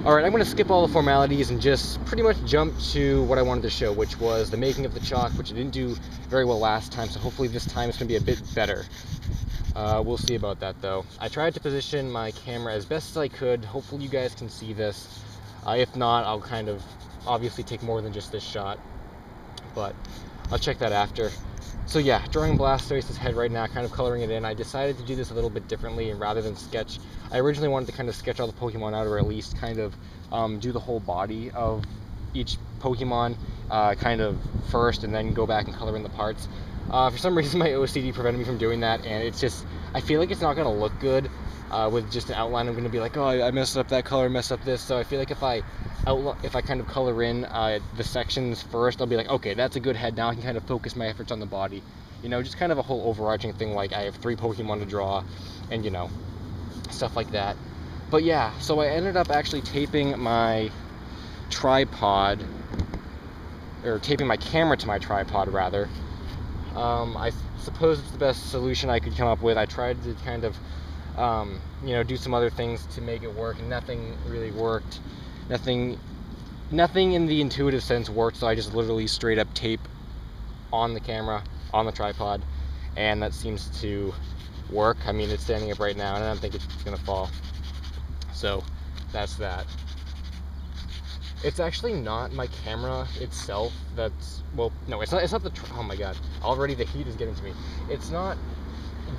Alright, I'm going to skip all the formalities and just pretty much jump to what I wanted to show, which was the making of the chalk, which I didn't do very well last time, so hopefully this time it's going to be a bit better. We'll see about that, though. I tried to position my camera as best as I could. Hopefully you guys can see this. If not, I'll kind of obviously take more than just this shot, but I'll check that after. So yeah, drawing Blastoise's head right now, kind of coloring it in. I decided to do this a little bit differently, and rather than sketch, I originally wanted to kind of sketch all the Pokemon out, or at least kind of do the whole body of each Pokemon kind of first, and then go back and color in the parts. For some reason, my OCD prevented me from doing that, and it's just, I feel like it's not going to look good with just an outline. I'm going to be like, oh, I messed up that color, messed up this. So I feel like if I kind of color in the sections first, I'll be like, okay, that's a good head. Now I can kind of focus my efforts on the body. You know, just kind of a whole overarching thing, like I have 3 Pokemon to draw, and you know, stuff like that. But yeah, so I ended up actually taping my tripod, or taping my camera to my tripod, rather. I suppose it's the best solution I could come up with. I tried to kind of, you know, do some other things to make it work, and nothing really worked. Nothing in the intuitive sense worked, so I just literally straight up tape on the camera, on the tripod, and that seems to work. I mean, it's standing up right now, and I don't think it's gonna fall. So, that's that. It's actually not my camera itself that's, well, no, it's not the, oh my god, already the heat is getting to me. It's not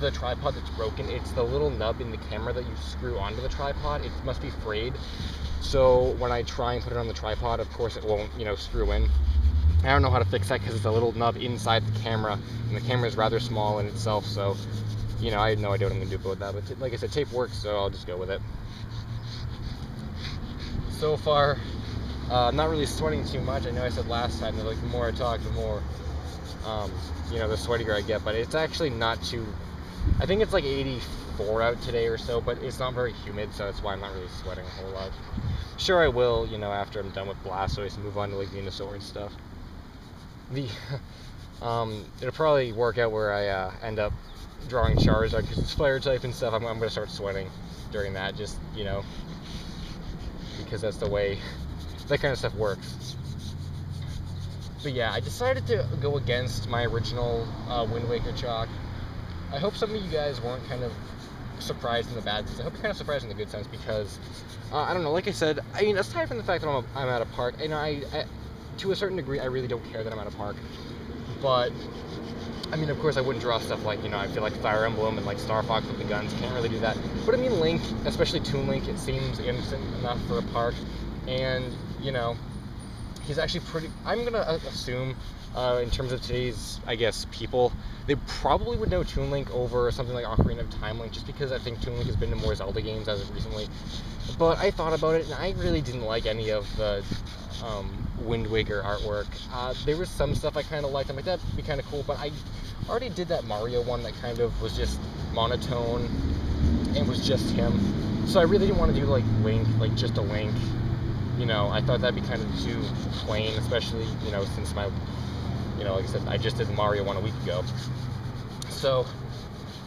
the tripod that's broken, it's the little nub in the camera that you screw onto the tripod. It must be frayed. So when I try and put it on the tripod, of course it won't, you know, screw in. I don't know how to fix that because it's a little nub inside the camera, and the camera is rather small in itself, so, you know, I have no idea what I'm going to do about that. But like I said, tape works, so I'll just go with it. So far, I'm not really sweating too much. I know I said last time that, like, the more I talk, the more, you know, the sweatier I get, but it's actually not too, I think it's like 84 out today or so, but it's not very humid, so that's why I'm not really sweating a whole lot. Sure, I will, you know, after I'm done with Blastoise and move on to, like, Venusaur and stuff. It'll probably work out where I end up drawing Charizard, because it's fire type and stuff. I'm going to start sweating during that, just, you know, because that's the way that kind of stuff works. But yeah, I decided to go against my original Wind Waker chalk. I hope some of you guys weren't kind of surprised in the bad sense. I hope you're kind of surprised in the good sense, because I don't know, like I said, I mean, aside from the fact that I'm at a park, you know, I to a certain degree, I really don't care that I'm at a park. But I mean, of course, I wouldn't draw stuff like, you know, I feel like Fire Emblem and like Star Fox with the guns. Can't really do that. But I mean, Link, especially Toon Link, it seems innocent enough for a park. And, you know, he's actually pretty, I'm gonna assume, in terms of today's, I guess, people, they probably would know Toon Link over something like Ocarina of Time Link, just because I think Toon Link has been to more Zelda games as of recently. But I thought about it, and I really didn't like any of the Wind Waker artwork. There was some stuff I kind of liked. I'm like, that'd be kind of cool, but I already did that Mario one that kind of was just monotone and was just him. So I really didn't want to do like Link, like just a Link. You know, I thought that'd be kind of too plain, especially, you know, since my, you know, like I said, I just did Mario one a week ago. So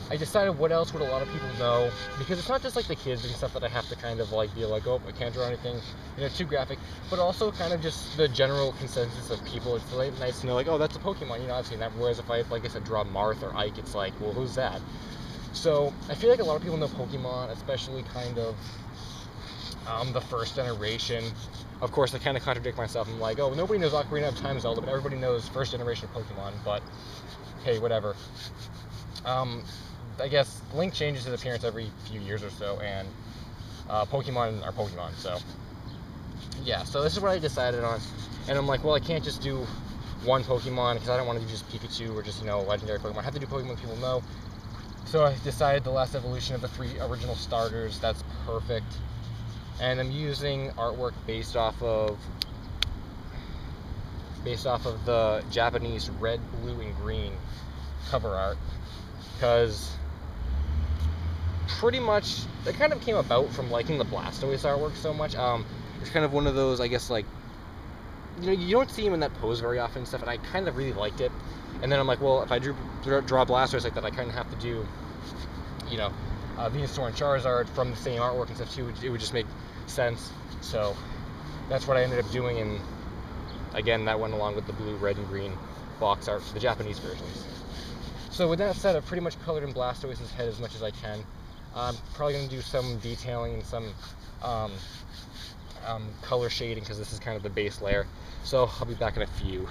I decided what else would a lot of people know, because it's not just like the kids and stuff that I have to kind of like be like, oh, I can't draw anything, you know, too graphic, but also kind of just the general consensus of people. It's like nice to know, like, oh, that's a Pokemon, you know, I've seen that. Whereas if I, like I said, draw Marth or Ike, it's like, well, who's that? So I feel like a lot of people know Pokemon, especially kind of the first generation. Of course, I kind of contradict myself. I'm like, oh, nobody knows Ocarina of Time Zelda, but everybody knows first generation of Pokemon. But hey, whatever. I guess Link changes his appearance every few years or so, and Pokemon are Pokemon. So yeah, so this is what I decided on, and I'm like, well, I can't just do one Pokemon because I don't want to do just Pikachu or just, you know, legendary Pokemon. I have to do Pokemon people know. So I decided the last evolution of the 3 original starters. That's perfect. And I'm using artwork based off of the Japanese red, blue, and green cover art, because pretty much it kind of came about from liking the Blastoise artwork so much. It's kind of one of those, I guess, like, you know, you don't see him in that pose very often and stuff, and I kind of really liked it. And then I'm like, well, if I draw Blastoise like that, I kind of have to do, you know, Venusaur and Charizard from the same artwork and stuff too. It would just make sense. So that's what I ended up doing, and again, that went along with the blue, red, and green box art for the Japanese versions. So with that said, I've pretty much colored in Blastoise's head as much as I can. I'm probably going to do some detailing and some color shading, because this is kind of the base layer. So I'll be back in a few.